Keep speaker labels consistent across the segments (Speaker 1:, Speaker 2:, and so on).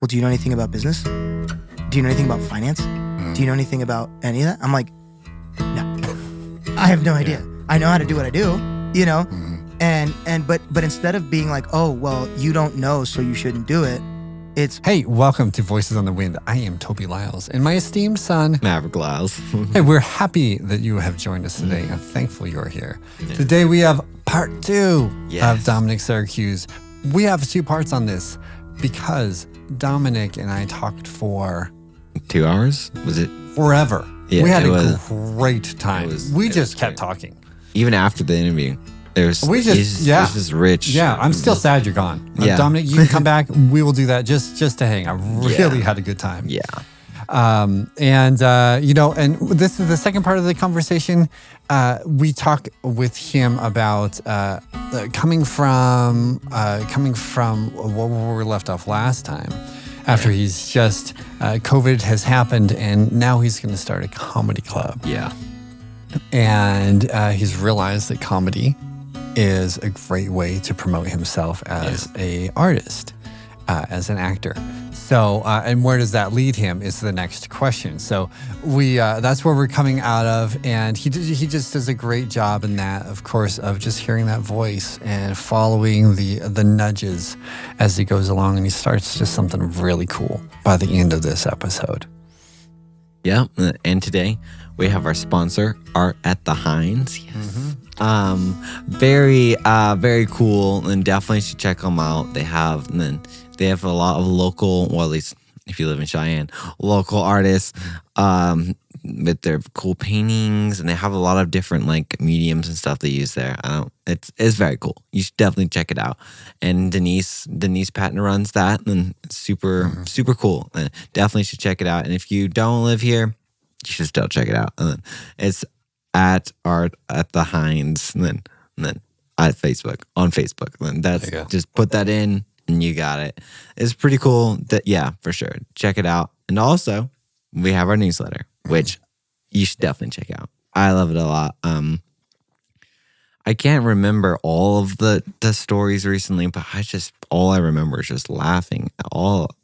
Speaker 1: well, do you know anything about business? Do you know anything about finance? Do you know anything about any of that? I'm like, no, I have no idea. I know how to do what I do, you know? But instead of being like, oh, well, you don't know, so you shouldn't do it. It's,
Speaker 2: hey, welcome to Voices on the Wind. I am Toby Lyles and my esteemed son,
Speaker 3: Maverick Lyles.
Speaker 2: Hey, we're happy that you have joined us today and thankful you're here. Today we have part 2 of Dominic Syracuse. We have 2 parts on this because Dominic and I talked for
Speaker 3: 2 hours? Was it?
Speaker 2: Forever.
Speaker 3: Yeah,
Speaker 2: we had a great time. We just kept talking.
Speaker 3: Even after the interview. It's just rich.
Speaker 2: Yeah, I'm still sad you're gone. Dominic, you can come back. We will do that just to hang. I really had a good time.
Speaker 3: Yeah.
Speaker 2: And this is the second part of the conversation. We talk with him about coming from where we were left off last time. After he's just COVID has happened, and now he's going to start a comedy club.
Speaker 3: Yeah.
Speaker 2: And he's realized that comedy is a great way to promote himself as a artist, as an actor. So, and where does that lead him is the next question. So that's where we're coming out of. And he just does a great job in that, of course, of just hearing that voice and following the nudges as he goes along. And he starts just something really cool by the end of this episode.
Speaker 3: Yeah. And today we have our sponsor, Art at the Hines. Yes. Very cool, and definitely should check them out. They have a lot of local, well, at least if you live in Cheyenne, local artists with their cool paintings, and they have a lot of different like mediums and stuff they use there. It's very cool. You should definitely check it out. And Denise Patton runs that, and it's super cool. And definitely should check it out. And if you don't live here, you should still check it out. And it's at Art at the Hines, and then at Facebook, on Facebook. And that's just put that in and you got it. It's pretty cool. For sure. Check it out. And also, we have our newsletter, which you should definitely check out. I love it a lot. I can't remember all of the stories recently, but all I remember is just laughing.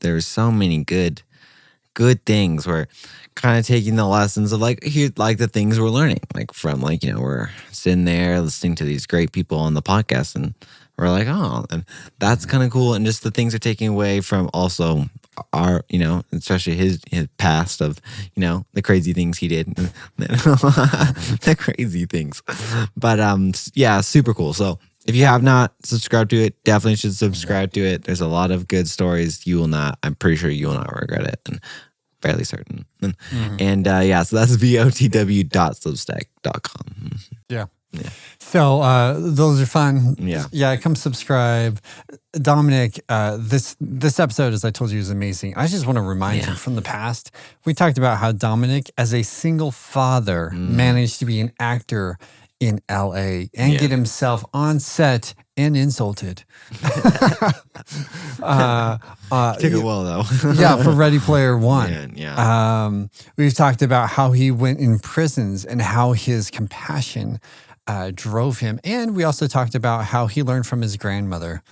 Speaker 3: There's so many good things. We're kind of taking the lessons of the things we're learning, from we're sitting there listening to these great people on the podcast, and we're like, oh, and that's kind of cool. And just the things are taking away from also our, especially his past of, the crazy things he did, the crazy things. But super cool. So if you have not subscribed to it, definitely should subscribe to it. There's a lot of good stories. I'm pretty sure you will not regret it. And fairly certain. And so that's VOTW.substack.com.
Speaker 2: Yeah. So those are fun. Yeah. Come subscribe. Dominic, this episode, as I told you, is amazing. I just want to remind you from the past, we talked about how Dominic, as a single father, managed to be an actor in LA and get himself on set and insulted.
Speaker 3: Took it well, though.
Speaker 2: For Ready Player One. We've talked about how he went in prisons and how his compassion drove him. And we also talked about how he learned from his grandmother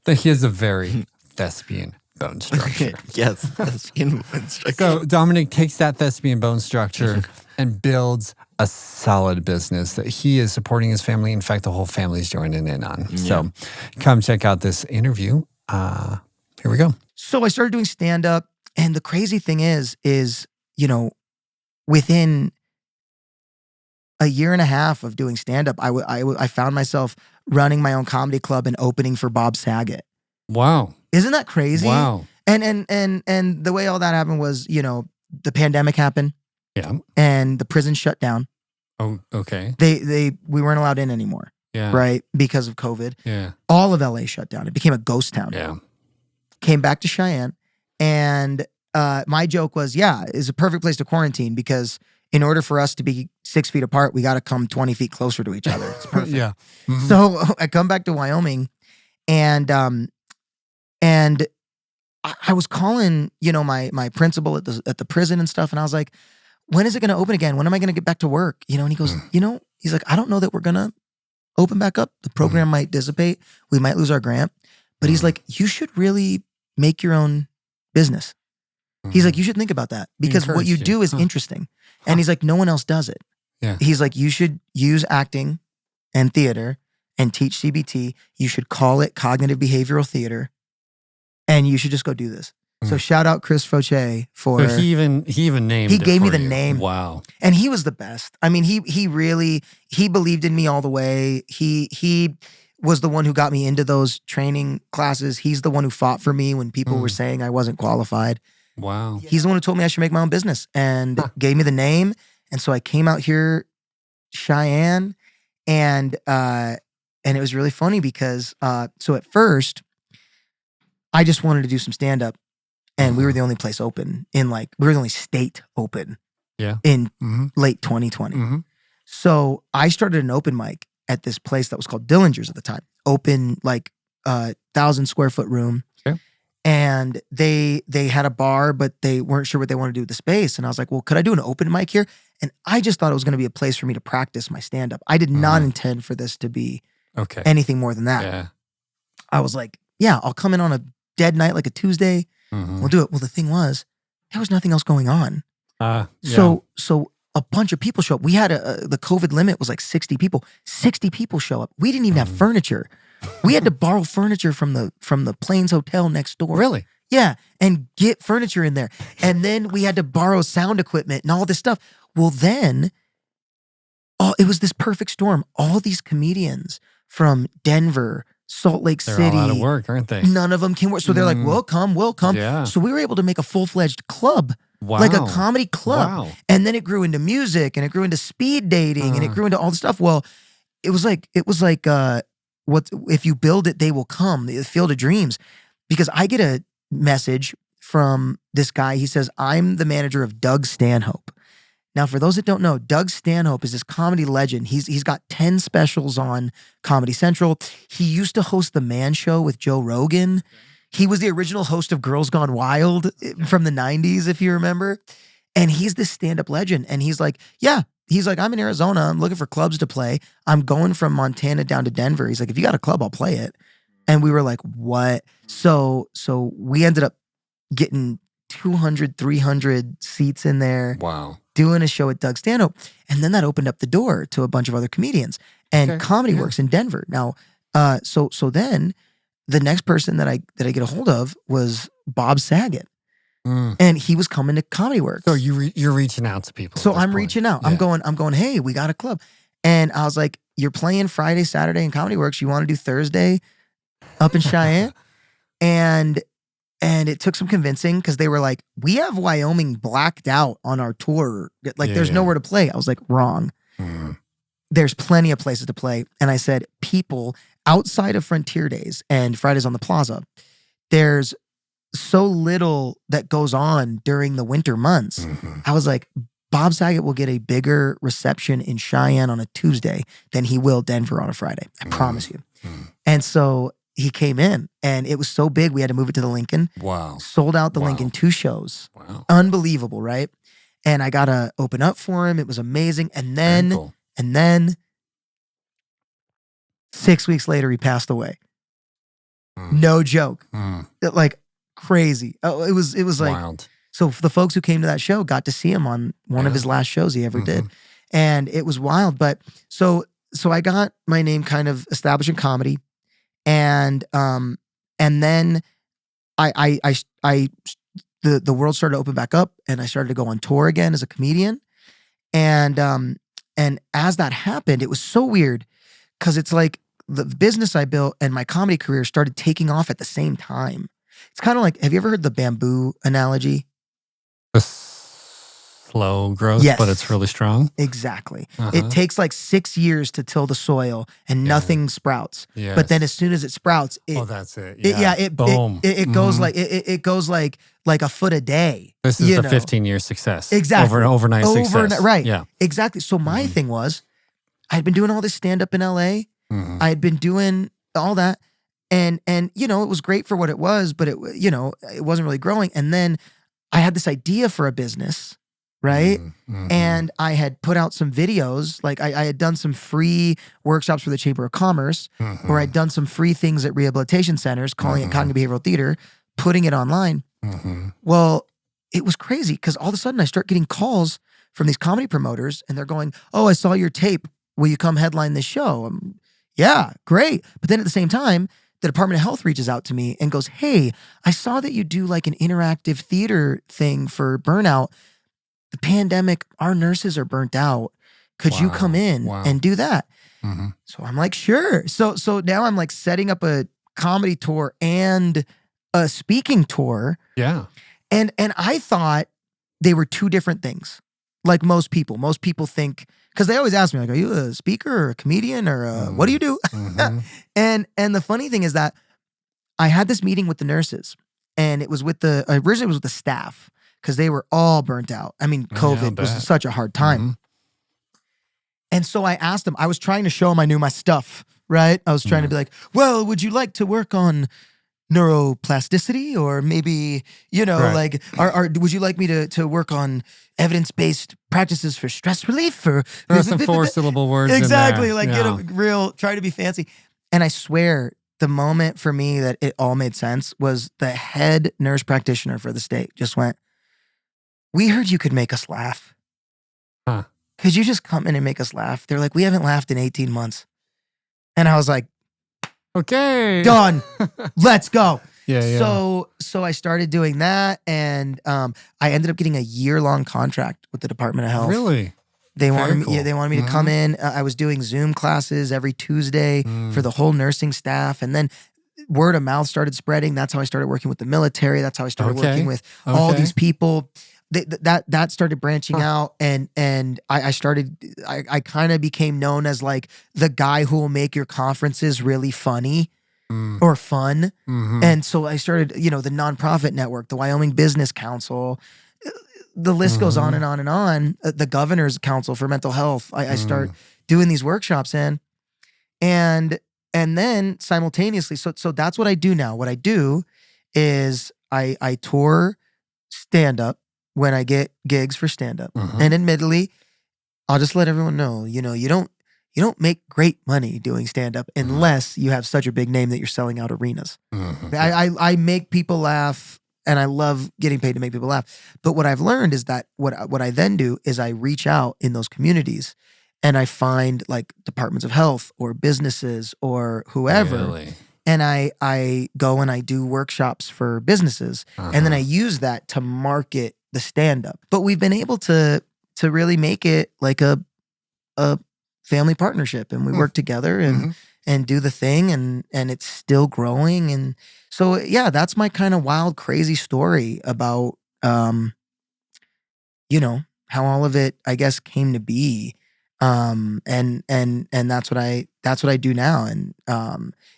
Speaker 2: that he has a very thespian bone structure.
Speaker 3: Yes, thespian bone structure.
Speaker 2: So Dominic takes that thespian bone structure and builds a solid business that he is supporting his family. In fact, the whole family's joining in on. So come check out this interview. Here we go.
Speaker 1: So I started doing stand-up, and the crazy thing is, within a year and a half of doing stand-up, I found myself running my own comedy club and opening for Bob Saget.
Speaker 2: Wow.
Speaker 1: Isn't that crazy?
Speaker 2: Wow.
Speaker 1: And the way all that happened was, the pandemic happened.
Speaker 2: Yeah.
Speaker 1: And the prison shut down.
Speaker 2: Oh, okay.
Speaker 1: We weren't allowed in anymore.
Speaker 2: Yeah.
Speaker 1: Right? Because of COVID.
Speaker 2: Yeah.
Speaker 1: All of LA shut down. It became a ghost town.
Speaker 2: Yeah.
Speaker 1: Came back to Cheyenne, and my joke was, it's a perfect place to quarantine, because in order for us to be 6 feet apart, we got to come 20 feet closer to each other. It's perfect.
Speaker 2: Yeah. Mm-hmm.
Speaker 1: So I come back to Wyoming, and I was calling, my principal at the prison and stuff, and I was like, when is it going to open again? When am I going to get back to work? And he goes, he's like, I don't know that we're going to open back up. The program might dissipate. We might lose our grant. But he's like, you should really make your own business. He's like, you should think about that because what you
Speaker 2: encouraged
Speaker 1: do
Speaker 2: you.
Speaker 1: is interesting. And he's like, no one else does it.
Speaker 2: Yeah.
Speaker 1: He's like, you should use acting and theater and teach CBT. You should call it cognitive behavioral theater. And you should just go do this. So shout out Chris Fauché for...
Speaker 2: So he even named it.
Speaker 1: He gave me
Speaker 2: for
Speaker 1: the
Speaker 2: you.
Speaker 1: name.
Speaker 2: Wow.
Speaker 1: And he was the best. I mean, he really believed in me all the way. He was the one who got me into those training classes. He's the one who fought for me when people were saying I wasn't qualified.
Speaker 2: Wow.
Speaker 1: He's the one who told me I should make my own business and gave me the name. And so I came out here, Cheyenne, and it was really funny because so at first I just wanted to do some stand-up, and we were the only place open we were the only state open in late 2020. So I started an open mic at this place that was called Dillinger's at the time. Open 1,000 square foot room.
Speaker 2: Okay.
Speaker 1: And they had a bar, but they weren't sure what they wanted to do with the space. And I was like, well, could I do an open mic here? And I just thought it was going to be a place for me to practice my stand-up. I did not intend for this to be anything more than that.
Speaker 2: Yeah.
Speaker 1: I was like, yeah, I'll come in on a dead night like a Tuesday. We'll do it. Well, the thing was, there was nothing else going on. So a bunch of people show up. We had the COVID limit was like 60 people. 60 people show up. We didn't even have furniture. We had to borrow furniture from the Plains Hotel next door.
Speaker 2: Really?
Speaker 1: Yeah, and get furniture in there. And then we had to borrow sound equipment and all this stuff. Well, then, it was this perfect storm. All these comedians from Denver, Salt Lake City.
Speaker 2: They're all out of work, aren't they?
Speaker 1: None of them can work. So they're like, we'll come.
Speaker 2: Yeah.
Speaker 1: So we were able to make a full-fledged club.
Speaker 2: Wow.
Speaker 1: Like a comedy club.
Speaker 2: Wow.
Speaker 1: And then it grew into music and it grew into speed dating and it grew into all the stuff. Well, it was like what if you build it, they will come. The Field of Dreams. Because I get a message from this guy. He says, I'm the manager of Doug Stanhope. Now, for those that don't know, Doug Stanhope is this comedy legend. He's got 10 specials on Comedy Central. He used to host The Man Show with Joe Rogan. He was the original host of Girls Gone Wild from the 90s, if you remember. And he's this stand-up legend. And he's like, I'm in Arizona. I'm looking for clubs to play. I'm going from Montana down to Denver. He's like, if you got a club, I'll play it. And we were like, what? So we ended up getting 200, 300 seats in there.
Speaker 2: Wow.
Speaker 1: Doing a show at Doug Stanhope. And then that opened up the door to a bunch of other comedians. And Comedy Works in Denver. Now, so then the next person that I get a hold of was Bob Saget. And he was coming to Comedy Works.
Speaker 2: So you're reaching out to people.
Speaker 1: So I'm reaching out.
Speaker 2: Yeah.
Speaker 1: I'm going, hey, we got a club. And I was like, you're playing Friday, Saturday in Comedy Works. You want to do Thursday up in Cheyenne? And it took some convincing because they were like, we have Wyoming blacked out on our tour. Like there's nowhere to play. I was like, wrong. There's plenty of places to play. And I said, people outside of Frontier Days and Fridays on the Plaza, there's so little that goes on during the winter months. I was like, Bob Saget will get a bigger reception in Cheyenne on a Tuesday than he will Denver on a Friday. I promise you. And so he came in and it was so big we had to move it to the Lincoln.
Speaker 2: Wow.
Speaker 1: Sold out the Lincoln 2 shows.
Speaker 2: Wow.
Speaker 1: Unbelievable, right? And I got to open up for him. It was amazing. And then 6 weeks later, he passed away. No joke. Like crazy. Oh, it was like,
Speaker 2: wild.
Speaker 1: So the folks who came to that show got to see him on one of his last shows he ever did. And it was wild. But so I got my name kind of established in comedy. And then the world started to open back up and I started to go on tour again as a comedian. And as that happened, it was so weird because it's like the business I built and my comedy career started taking off at the same time. It's kind of like, have you ever heard the bamboo analogy?
Speaker 2: The slow growth,
Speaker 1: Yes.
Speaker 2: but it's really strong.
Speaker 1: Exactly. It takes like 6 years to till the soil and nothing sprouts.
Speaker 2: Yes.
Speaker 1: But then as soon as it sprouts,
Speaker 2: that's it. Boom.
Speaker 1: It goes like it goes like a foot a day.
Speaker 2: This is the 15-year success.
Speaker 1: Exactly.
Speaker 2: Overnight success.
Speaker 1: Right.
Speaker 2: Yeah.
Speaker 1: Exactly. So my thing was, I had been doing all this stand-up in LA. I had been doing all that. And it was great for what it was, but it wasn't really growing. And then I had this idea for a business, right? And I had put out some videos. Like I had done some free workshops for the Chamber of Commerce, or I'd done some free things at rehabilitation centers, calling it cognitive behavioral theater, putting it online. Well, it was crazy because all of a sudden I start getting calls from these comedy promoters and they're going, "Oh, I saw your tape. Will you come headline this show?" Yeah, great. But then at the same time, the Department of Health reaches out to me and goes, "Hey, I saw that you do like an interactive theater thing for burnout. The pandemic, our nurses are burnt out. Could you come in and do that?" So I'm like, sure. So now I'm like setting up a comedy tour and a speaking tour.
Speaker 2: Yeah.
Speaker 1: And I thought they were two different things. Like most people think, because they always ask me, like, "Are you a speaker or a comedian or what do you do?" And the funny thing is that I had this meeting with the nurses, and it was originally it was with the staff because they were all burnt out. I mean, COVID was such a hard time. And so I asked them, I was trying to show them I knew my stuff, right? I was trying to be like, "Well, would you like to work on neuroplasticity, or maybe, like, would you like me to work on evidence-based practices for stress relief?" Or
Speaker 2: some 4-syllable words.
Speaker 1: Exactly,
Speaker 2: in there.
Speaker 1: like get a real, try to be fancy. And I swear, the moment for me that it all made sense was the head nurse practitioner for the state just went, "We heard you could make us laugh.
Speaker 2: Huh.
Speaker 1: Could you just come in and make us laugh?" They're like, "We haven't laughed in 18 months. And I was like,
Speaker 2: okay,
Speaker 1: done. Let's go.
Speaker 2: Yeah.
Speaker 1: So I started doing that, and I ended up getting a year-long contract with the Department of Health.
Speaker 2: Really?
Speaker 1: They wanted me to come in. I was doing Zoom classes every Tuesday for the whole nursing staff, and then word of mouth started spreading. That's how I started working with the military. That's how I started working with all these people. That started branching out, and I kind of became known as like the guy who will make your conferences really funny or fun. And so I started, the nonprofit network, the Wyoming Business Council. The list goes on and on and on. The Governor's Council for Mental Health. I start doing these workshops in, and then simultaneously, so that's what I do now. What I do is I tour stand-up when I get gigs for stand-up. And admittedly, I'll just let everyone know, you don't make great money doing stand-up unless you have such a big name that you're selling out arenas. I make people laugh, and I love getting paid to make people laugh. But what I've learned is that what I then do is I reach out in those communities, and I find like departments of health or businesses or whoever.
Speaker 2: Really?
Speaker 1: And I go and I do workshops for businesses, and then I use that to market the stand-up. But we've been able to really make it like a family partnership, and we work together and do the thing, and it's still growing. And so, yeah, that's my kind of wild, crazy story about, how all of it, I guess, came to be. And that's what I do now. And,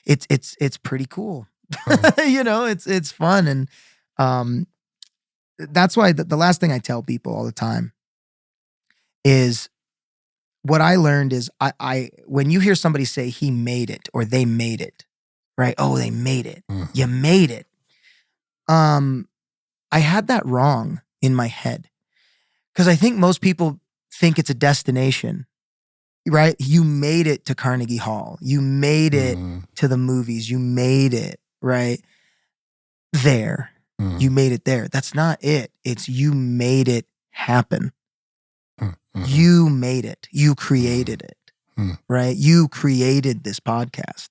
Speaker 1: it's pretty cool. It's fun. And, that's why the last thing I tell people all the time is what I learned is I when you hear somebody say he made it or they made it, right? Oh, they made it. You made it. I had that wrong in my head because I think most people think it's a destination, right? You made it to Carnegie Hall. You made it to the movies. You made it, right? There. You made it there. That's not it. It's you made it happen. You made it. You created it, right? You created this podcast.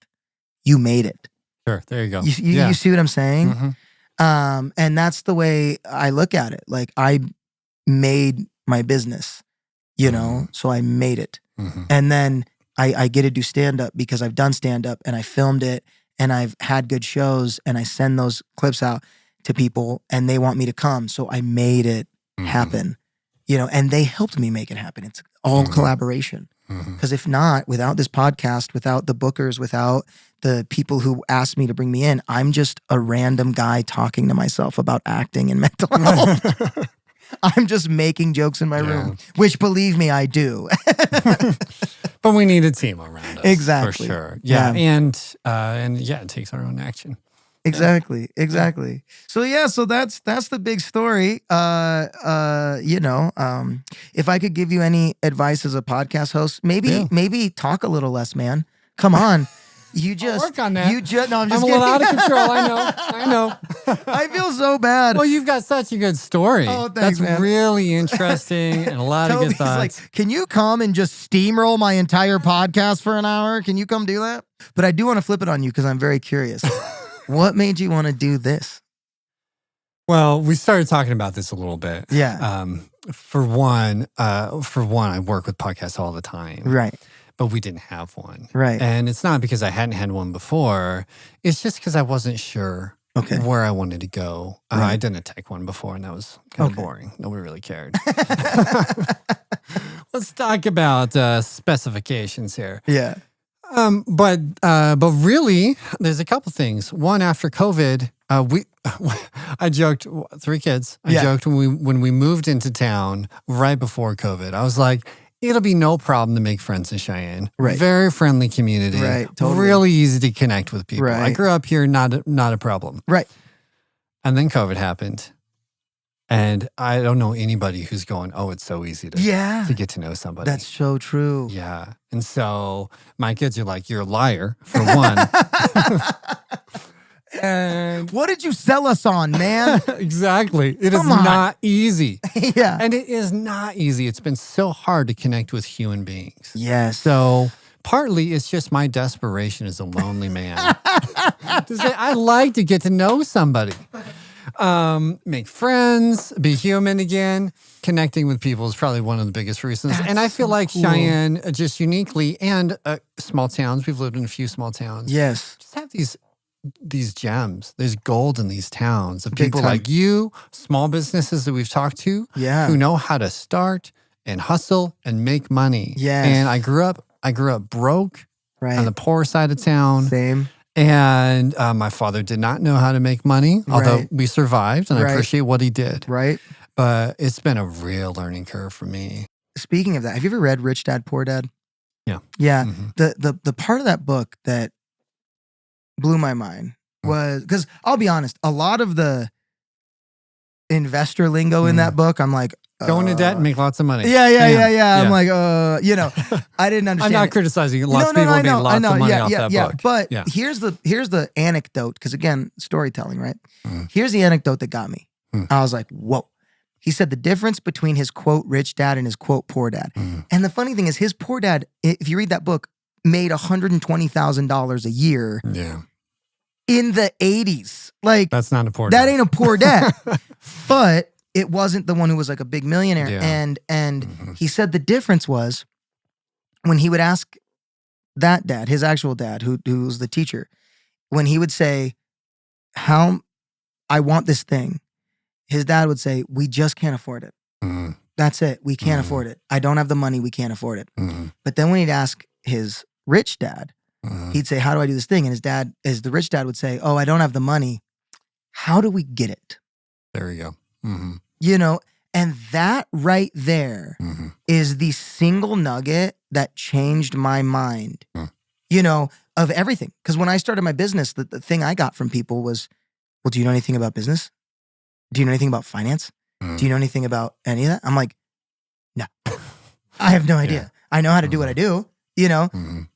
Speaker 1: You made it.
Speaker 2: Sure. There you go.
Speaker 1: You see what I'm saying? And that's the way I look at it. Like I made my business, so I made it. And then I get to do stand-up because I've done stand-up and I filmed it and I've had good shows and I send those clips out to people and they want me to come. So I made it happen, and they helped me make it happen. It's all collaboration. Because if not, without this podcast, without the bookers, without the people who asked me to bring me in, I'm just a random guy talking to myself about acting and mental health. I'm just making jokes in my room, which believe me, I do.
Speaker 2: But we need a team around us.
Speaker 1: Exactly.
Speaker 2: For sure. Yeah. And it takes our own action.
Speaker 1: Exactly. So that's the big story. If I could give you any advice as a podcast host, maybe talk a little less, man. Come on. You just
Speaker 2: work on that.
Speaker 1: No, I'm just
Speaker 2: I'm a
Speaker 1: kidding.
Speaker 2: little out of control. I know.
Speaker 1: I feel so bad.
Speaker 2: Well, you've got such a good story.
Speaker 1: Oh, thanks,
Speaker 2: That's
Speaker 1: man.
Speaker 2: really interesting and a lot of good
Speaker 1: Toby's
Speaker 2: thoughts.
Speaker 1: like, can you come and just steamroll my entire podcast for an hour? Can you come do that? But I do want to flip it on you because I'm very curious. What made you want to do this?
Speaker 2: Well, we started talking about this a little bit.
Speaker 1: Yeah.
Speaker 2: For one, I work with podcasts all the time.
Speaker 1: Right.
Speaker 2: But we didn't have one.
Speaker 1: Right.
Speaker 2: And it's not because I hadn't had one before. It's just because I wasn't sure where I wanted to go.
Speaker 1: Right.
Speaker 2: I didn't take one before, and that was kind of boring. Nobody really cared. Let's talk about specifications here.
Speaker 1: Yeah.
Speaker 2: But really, there's a couple things. One, after COVID, I joked, 3 kids. I joked when we moved into town right before COVID. I was like, it'll be no problem to make friends in Cheyenne.
Speaker 1: Right.
Speaker 2: Very friendly community.
Speaker 1: Right. Totally.
Speaker 2: Really easy to connect with people.
Speaker 1: Right.
Speaker 2: I grew up here, not a problem.
Speaker 1: Right.
Speaker 2: And then COVID happened. And I don't know anybody who's going, oh, it's so easy to get to know somebody.
Speaker 1: That's so true.
Speaker 2: Yeah. And so my kids are like, you're a liar, for one. And
Speaker 1: what did you sell us on, man?
Speaker 2: exactly. It
Speaker 1: Come
Speaker 2: is
Speaker 1: on.
Speaker 2: not easy.
Speaker 1: Yeah.
Speaker 2: And it is not easy. It's been so hard to connect with human beings.
Speaker 1: Yes.
Speaker 2: So partly it's just my desperation as a lonely man. To say, I like to get to know somebody. Make friends, be human again. Connecting with people is probably one of the biggest reasons.
Speaker 1: That's
Speaker 2: and I feel
Speaker 1: so
Speaker 2: like
Speaker 1: cool.
Speaker 2: Cheyenne, just uniquely, and small towns, we've lived in a few small towns.
Speaker 1: Yes.
Speaker 2: Just have these gems. There's gold in these towns of
Speaker 1: Big
Speaker 2: people
Speaker 1: time.
Speaker 2: like you, small businesses that we've talked to,
Speaker 1: Yeah.
Speaker 2: who know how to start and hustle and make money.
Speaker 1: Yes.
Speaker 2: And I grew up broke
Speaker 1: Right.
Speaker 2: on the poor side of town.
Speaker 1: Same.
Speaker 2: And my father did not know how to make money, although
Speaker 1: Right.
Speaker 2: we survived, and I
Speaker 1: Right.
Speaker 2: appreciate what he did.
Speaker 1: Right.
Speaker 2: But it's been a real learning curve for me.
Speaker 1: Speaking of that, have you ever read Rich Dad, Poor Dad?
Speaker 2: Yeah.
Speaker 1: Yeah.
Speaker 2: Mhm.
Speaker 1: The part of that book that blew my mind was, because I'll be honest, a lot of the investor lingo in that book, I'm like,
Speaker 2: Go into debt and make lots of money.
Speaker 1: Yeah.
Speaker 2: Yeah.
Speaker 1: I'm like, I didn't understand.
Speaker 2: I'm not
Speaker 1: it.
Speaker 2: criticizing. Lots of people made lots of money off that book.
Speaker 1: But
Speaker 2: Yeah.
Speaker 1: here's the anecdote, because again, storytelling, right?
Speaker 2: Mm.
Speaker 1: Here's the anecdote that got me.
Speaker 2: Mm.
Speaker 1: I was like, whoa. He said the difference between his quote rich dad and his quote poor dad.
Speaker 2: Mm.
Speaker 1: And the funny thing is, his poor dad, if you read that book, made $120,000 a year
Speaker 2: Yeah.
Speaker 1: in the 80s. Like,
Speaker 2: That's not a poor
Speaker 1: that
Speaker 2: dad.
Speaker 1: ain't a poor dad. But it wasn't the one who was like a big millionaire.
Speaker 2: Yeah.
Speaker 1: And
Speaker 2: Mhm.
Speaker 1: he said the difference was when he would ask that dad, his actual dad, who was the teacher, when he would say, how I want this thing, his dad would say, we just can't afford it.
Speaker 2: Mhm.
Speaker 1: That's it. We can't
Speaker 2: Mhm.
Speaker 1: afford it. I don't have the money. We can't afford it.
Speaker 2: Mhm.
Speaker 1: But then when he'd ask his rich dad,
Speaker 2: Mhm.
Speaker 1: he'd say, how do I do this thing? And the rich dad would say, oh, I don't have the money. How do we get it?
Speaker 2: There you go. Mhm.
Speaker 1: You know, and that right there
Speaker 2: Mhm.
Speaker 1: is the single nugget that changed my mind, you know, of everything. Because when I started my business, the thing I got from people was, well, do you know anything about business? Do you know anything about finance?
Speaker 2: Mhm.
Speaker 1: Do you know anything about any of that? I'm like, no, I have no idea. I know how to do what I do, you know?
Speaker 2: Mhm.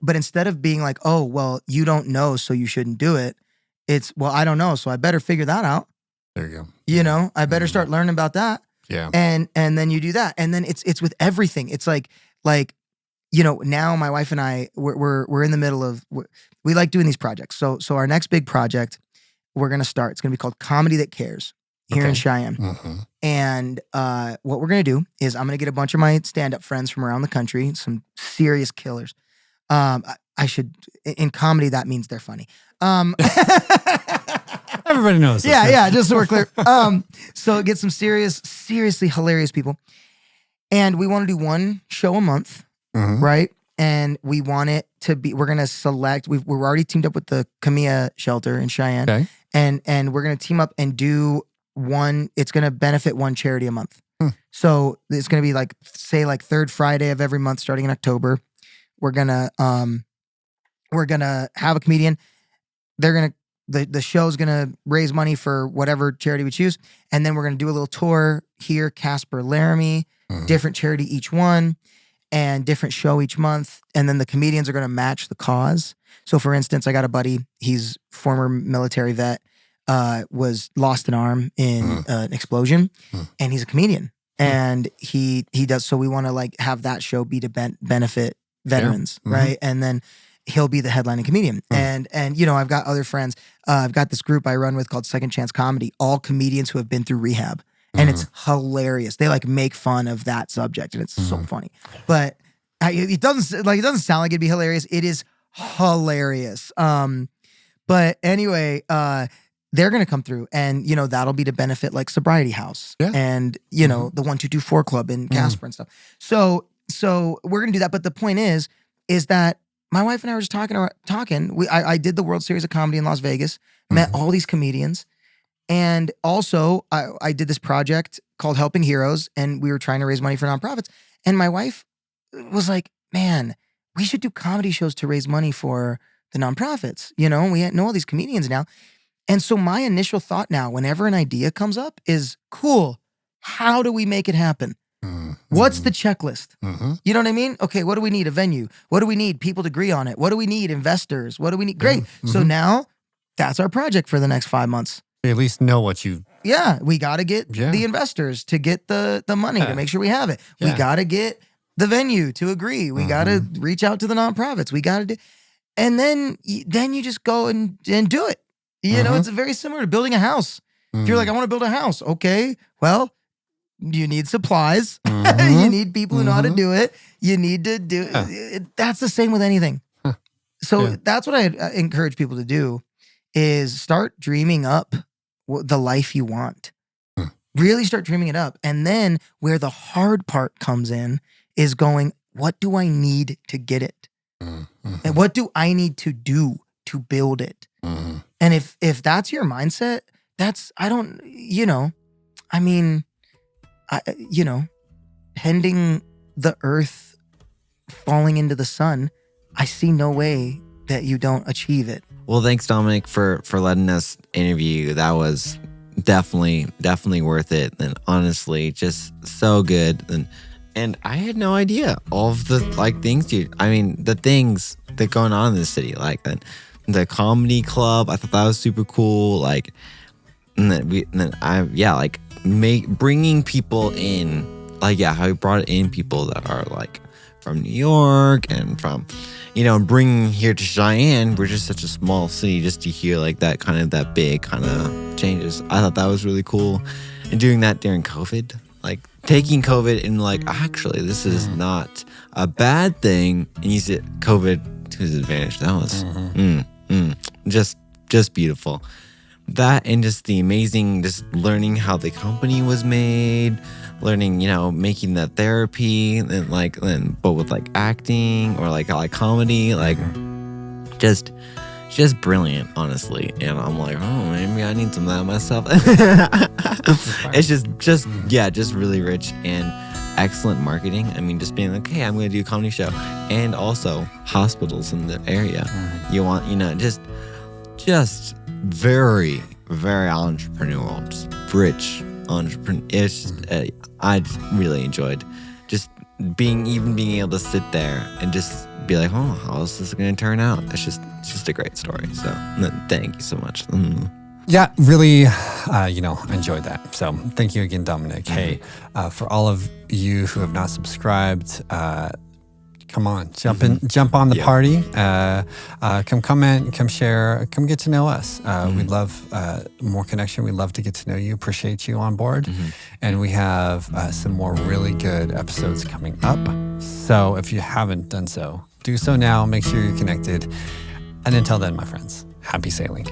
Speaker 1: But instead of being like, oh, well, you don't know, so you shouldn't do it. It's, well, I don't know, so I better figure that out.
Speaker 2: There you go.
Speaker 1: You know, I better start learning about that.
Speaker 2: Yeah.
Speaker 1: And then you do that. And then it's with everything. It's like, you know, now my wife and I, we're in the middle of, we like doing these projects. So our next big project we're going to start, it's going to be called Comedy That Cares here in Cheyenne.
Speaker 2: Mhm.
Speaker 1: And what we're going to do is I'm going to get a bunch of my stand-up friends from around the country, some serious killers. I should, in comedy, that means they're funny.
Speaker 2: Everybody knows this.
Speaker 1: Yeah, just so we're clear. So get some seriously hilarious people. And we want to do one show a month,
Speaker 2: Mhm.
Speaker 1: right? And we want it to be, we're going to select, we're already teamed up with the Camilla shelter in Cheyenne.
Speaker 2: Okay.
Speaker 1: And we're going to team up and do one, it's going to benefit one charity a month. So it's going to be like, say like third Friday of every month starting in October. We're going to have a comedian. They're going to, the show's going to raise money for whatever charity we choose. And then we're going to do a little tour here, Casper, Laramie, different charity each one. and different show each month. And then the comedians are going to match the cause. So for instance, I got a buddy, he's former military vet, was lost an arm in an explosion, and he's a comedian. And he does, so we want to like have that show be to benefit veterans, right? And then he'll be the headlining comedian. And you know, I've got other friends. I've got this group I run with called Second Chance Comedy, all comedians who have been through rehab. And it's hilarious. They like make fun of that subject, and it's so funny. But it doesn't sound like it'd be hilarious. It is hilarious. But anyway, they're gonna come through, and you know that'll be to benefit like Sobriety House and you know the 1224 Club in Casper and stuff. So we're gonna do that. But the point is that my wife and I were just talking. I did the World Series of Comedy in Las Vegas, met all these comedians. And also, I did this project called Helping Heroes, and we were trying to raise money for nonprofits. And my wife was like, man, we should do comedy shows to raise money for the nonprofits. You know, we know all these comedians now. And so my initial thought now, whenever an idea comes up, is cool. How do we make it happen? What's the checklist? You know what I mean? Okay, what do we need? A venue. What do we need? People to agree on it. What do we need? Investors. What do we need? Great. So now that's our project for the next 5 months.
Speaker 2: You at least know what you...
Speaker 1: Yeah, we got to get the investors to get the money to make sure we have it. We got to get the venue to agree. We got to reach out to the nonprofits. We got to do... And then you just go and do it. You know, it's very similar to building a house. If you're like, I want to build a house. Okay, well, you need supplies. You need people who know how to do it. You need to do it. That's the same with anything. So that's what I encourage people to do is start dreaming up the life you want. Really start dreaming it up. And then where the hard part comes in is going, what do I need to get it? And what do I need to do to build it? And if that's your mindset, pending the earth falling into the sun, I see no way that you don't achieve it.
Speaker 3: Well, thanks, Dominic, for letting us interview you. That was definitely worth it. And honestly, just so good. And I had no idea all of the things, dude. I mean, the things that going on in the city, like the comedy club. I thought that was super cool. Like, bringing people in. Like, yeah, how we brought in people that are like from New York and from, you know, bringing here to Cheyenne. We're just such a small city, just to hear like that big kind of changes. I thought that was really cool. And doing that during COVID, like taking COVID and like, actually, this is not a bad thing, and use it COVID to his advantage. That was just beautiful. That and just the amazing, just learning how the company was made, learning, you know, making that therapy and but with like acting or like comedy, like just brilliant, honestly. And I'm like, oh, maybe I need some of that myself. It's just really rich and excellent marketing. I mean, just being like, hey, I'm going to do a comedy show, and also hospitals in the area. You want, you know, just very, very entrepreneurial, just rich entrepreneur. It's just, I really enjoyed just being able to sit there and just be like, oh, how is this going to turn out? It's just a great story. So thank you so much.
Speaker 2: Yeah, really, enjoyed that. So thank you again, Dominic. Hey, for all of you who have not subscribed, come on, jump on the party. Come comment, come share, come get to know us. We'd love more connection. We'd love to get to know you. Appreciate you on board. And we have some more really good episodes coming up. So if you haven't done so, do so now. Make sure you're connected. And until then, my friends, happy sailing.